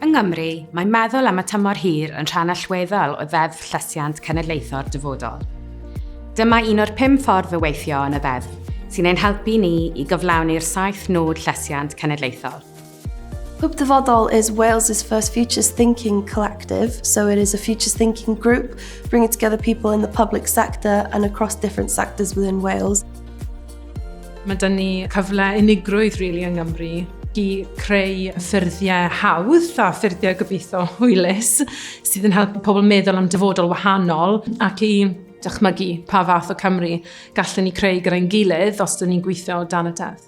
Yng Nghymru, mae meddwl am y tymor hir yn rhan allweddol o ddeddf Llesiant Cenedlaethau'r Dyfodol. Dyma un o'r 5 ffordd o weithio yn y ddeddf, sy'n ein helpu ni i gyflawni'r 7 nod Llesiant Cenedlaethol. Hwb Dyfodol is Wales's first futures thinking collective, so it is a futures thinking group bringing together people in the public sector and across different sectors within Wales. Mae dyn ni cyfle unigrwydd yng Nghymru i creu ffyrddiau hawdd a ffyrddiau gobeithio hwylus sydd yn helpu pobl meddwl am dyfodol wahanol ac i dychmygu pa fath o Cymru gallen ni creu gyda'n gilydd os dyn ni'n gweithio dan y deddf.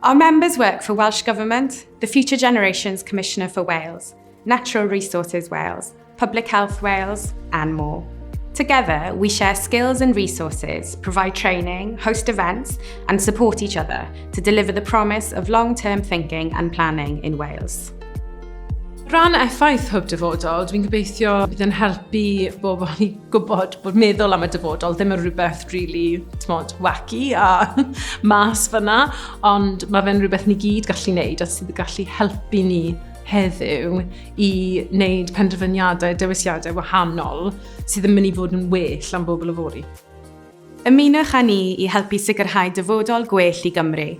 Our members work for Welsh Government, the Future Generations Commissioner for Wales, Natural Resources Wales, Public Health Wales, and more. Together, we share skills and resources, provide training, host events, and support each other to deliver the promise of long-term thinking and planning in Wales. Ran effaith Hwb Dyfodol, dwi'n gobeithio bydd yn helpu bobl i gwybod bod meddwl am y dyfodol ddim yn rhywbeth really wacky a mas fyna, ond mae fe'n rhywbeth ni gyd gallu wneud a sydd yn gallu helpu ni heddiw i wneud penderfyniadau, dewisiadau wahanol sydd yn mynd i fod yn well am bobl y fori. Ymunwch â ni i helpu sicrhau dyfodol gwell i Gymru.